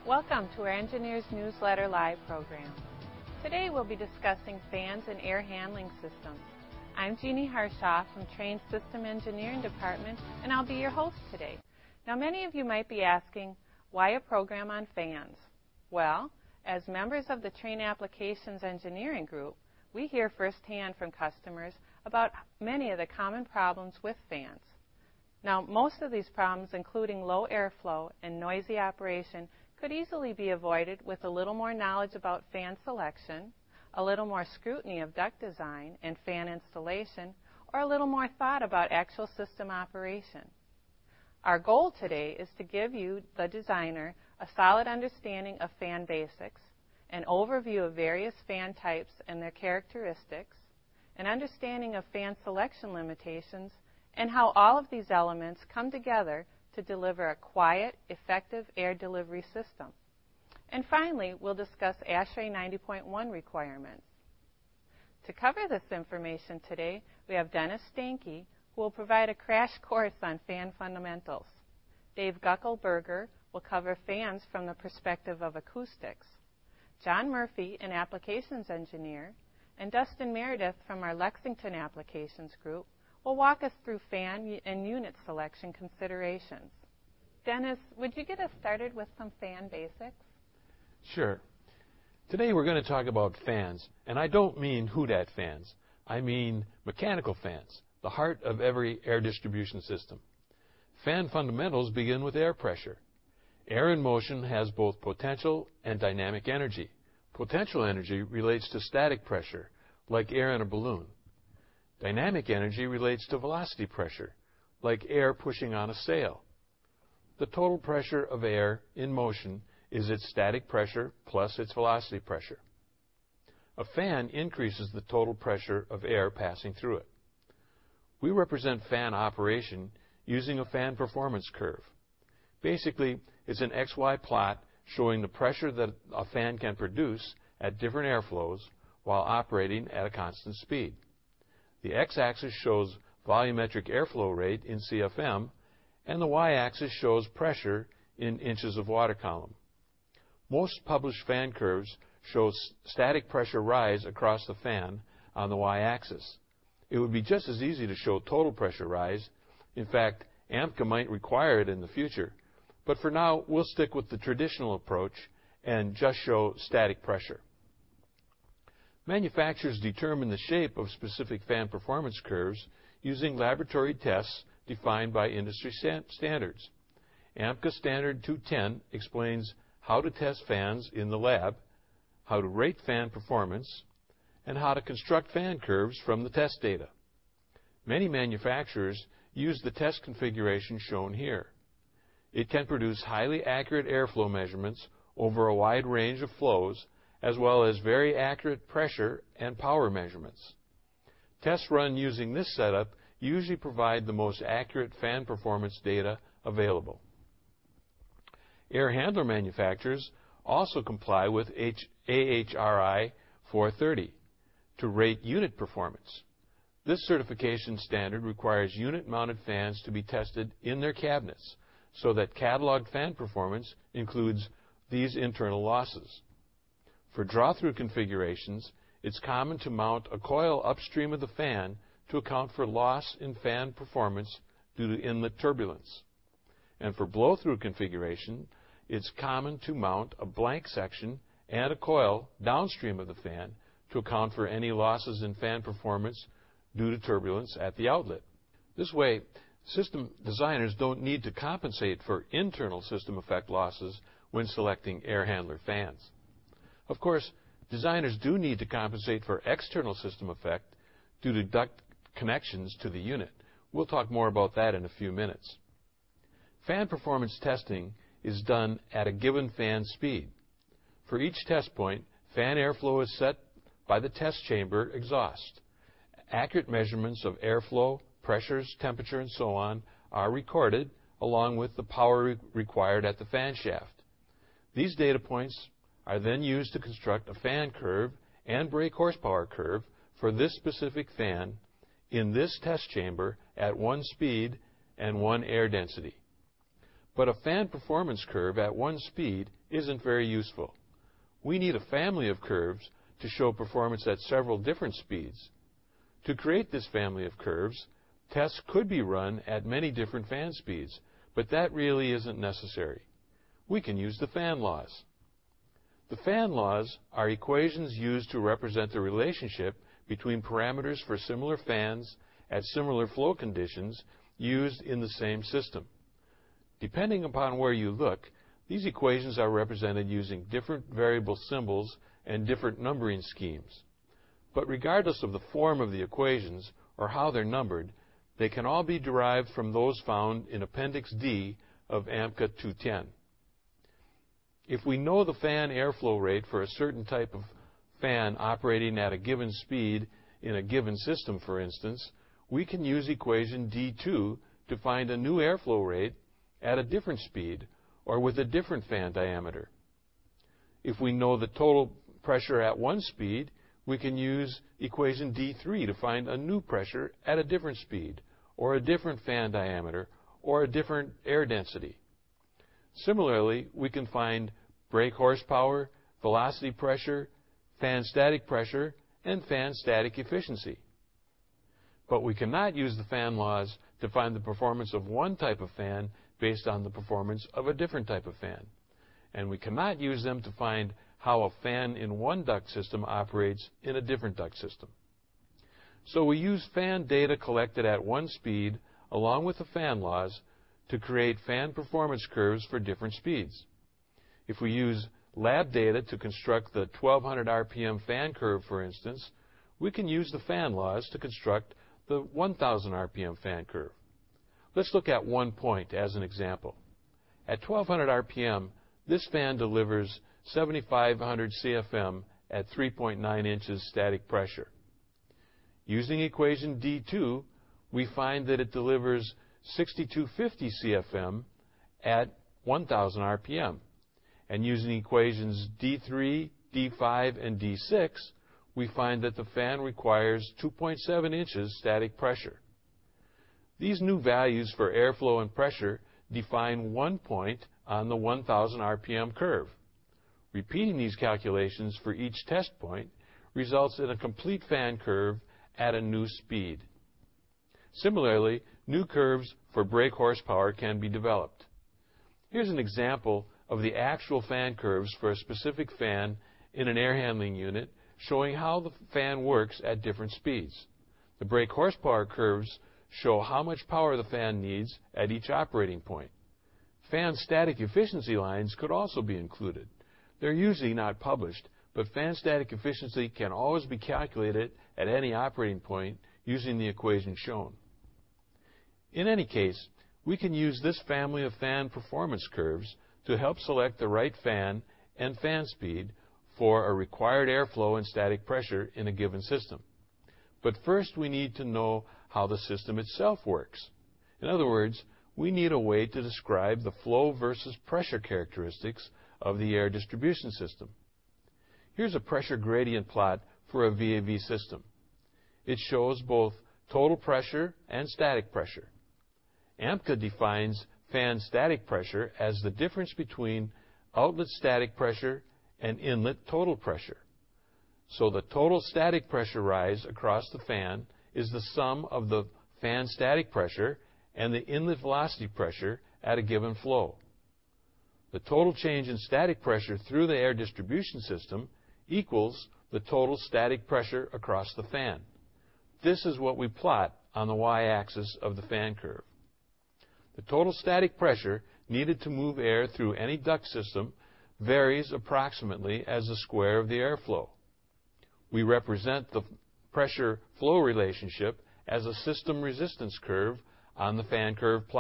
Welcome to our Engineers Newsletter Live program. Today we'll be discussing fans and air handling systems. I'm Jeannie Harshoff from Trane's System Engineering Department, and I'll be your host today. Now, many of you might be asking, why a program on fans? Well, as members of the Trane Applications Engineering Group, we hear firsthand from customers about many of the common problems with fans. Now, most of these problems, including low airflow and noisy operation, could easily be avoided with a little more knowledge about fan selection, a little more scrutiny of duct design and fan installation, or a little more thought about actual system operation. Our goal today is to give you, the designer, a solid understanding of fan basics, an overview of various fan types and their characteristics, an understanding of fan selection limitations, and how all of these elements come together to deliver a quiet, effective air delivery system. And finally, we'll discuss ASHRAE 90.1 requirements. To cover this information today, we have Dennis Stanke, who will provide a crash course on fan fundamentals. Dave Guckelberger will cover fans from the perspective of acoustics. John Murphy, an applications engineer, and Dustin Meredith from our Lexington Applications Group will walk us through fan and unit selection considerations. Dennis, would you get us started with some fan basics? Sure. Today we're going to talk about fans, and I don't mean Houdat fans. I mean mechanical fans, the heart of every air distribution system. Fan fundamentals begin with air pressure. Air in motion has both potential and dynamic energy. Potential energy relates to static pressure, like air in a balloon. Dynamic energy relates to velocity pressure, like air pushing on a sail. The total pressure of air in motion is its static pressure plus its velocity pressure. A fan increases the total pressure of air passing through it. We represent fan operation using a fan performance curve. Basically, it's an XY plot showing the pressure that a fan can produce at different airflows while operating at a constant speed. The x-axis shows volumetric airflow rate in CFM, and the y-axis shows pressure in inches of water column. Most published fan curves show static pressure rise across the fan on the y-axis. It would be just as easy to show total pressure rise. In fact, AMCA might require it in the future, but for now we'll stick with the traditional approach and just show static pressure. Manufacturers determine the shape of specific fan performance curves using laboratory tests defined by industry standards. AMCA Standard 210 explains how to test fans in the lab, how to rate fan performance, and how to construct fan curves from the test data. Many manufacturers use the test configuration shown here. It can produce highly accurate airflow measurements over a wide range of flows, as well as very accurate pressure and power measurements. Tests run using this setup usually provide the most accurate fan performance data available. Air handler manufacturers also comply with AHRI 430 to rate unit performance. This certification standard requires unit-mounted fans to be tested in their cabinets so that cataloged fan performance includes these internal losses. For draw-through configurations, it's common to mount a coil upstream of the fan to account for loss in fan performance due to inlet turbulence. And for blow-through configuration, it's common to mount a blank section and a coil downstream of the fan to account for any losses in fan performance due to turbulence at the outlet. This way, system designers don't need to compensate for internal system effect losses when selecting air handler fans. Of course, designers do need to compensate for external system effect due to duct connections to the unit. We'll talk more about that in a few minutes. Fan performance testing is done at a given fan speed. For each test point, fan airflow is set by the test chamber exhaust. Accurate measurements of airflow, pressures, temperature, and so on are recorded, along with the power required at the fan shaft. These data points are then used to construct a fan curve and brake horsepower curve for this specific fan in this test chamber at one speed and one air density. But a fan performance curve at one speed isn't very useful. We need a family of curves to show performance at several different speeds. To create this family of curves, tests could be run at many different fan speeds, but that really isn't necessary. We can use the fan laws. The fan laws are equations used to represent the relationship between parameters for similar fans at similar flow conditions used in the same system. Depending upon where you look, these equations are represented using different variable symbols and different numbering schemes. But regardless of the form of the equations or how they're numbered, they can all be derived from those found in Appendix D of AMCA 210. If we know the fan airflow rate for a certain type of fan operating at a given speed in a given system, for instance, we can use equation D2 to find a new airflow rate at a different speed or with a different fan diameter. If we know the total pressure at one speed, we can use equation D3 to find a new pressure at a different speed or a different fan diameter or a different air density. Similarly, we can find brake horsepower, velocity pressure, fan static pressure, and fan static efficiency. But we cannot use the fan laws to find the performance of one type of fan based on the performance of a different type of fan. And we cannot use them to find how a fan in one duct system operates in a different duct system. So we use fan data collected at one speed along with the fan laws to create fan performance curves for different speeds. If we use lab data to construct the 1200 RPM fan curve, for instance, we can use the fan laws to construct the 1000 RPM fan curve. Let's look at one point as an example. At 1200 RPM, this fan delivers 7500 CFM at 3.9 inches static pressure. Using equation D2, we find that it delivers 6250 CFM at 1000 RPM. And using equations D3, D5, and D6, we find that the fan requires 2.7 inches static pressure. These new values for airflow and pressure define one point on the 1000 RPM curve. Repeating these calculations for each test point results in a complete fan curve at a new speed. Similarly, new curves for brake horsepower can be developed. Here's an example of the actual fan curves for a specific fan in an air handling unit showing how the fan works at different speeds. The brake horsepower curves show how much power the fan needs at each operating point. Fan static efficiency lines could also be included. They're usually not published, but fan static efficiency can always be calculated at any operating point using the equation shown. In any case, we can use this family of fan performance curves to help select the right fan and fan speed for a required airflow and static pressure in a given system. But first we need to know how the system itself works. In other words, we need a way to describe the flow versus pressure characteristics of the air distribution system. Here's a pressure gradient plot for a VAV system. It shows both total pressure and static pressure. AMCA defines fan static pressure as the difference between outlet static pressure and inlet total pressure. So the total static pressure rise across the fan is the sum of the fan static pressure and the inlet velocity pressure at a given flow. The total change in static pressure through the air distribution system equals the total static pressure across the fan. This is what we plot on the y-axis of the fan curve. The total static pressure needed to move air through any duct system varies approximately as the square of the airflow. We represent the pressure-flow relationship as a system resistance curve on the fan curve plot.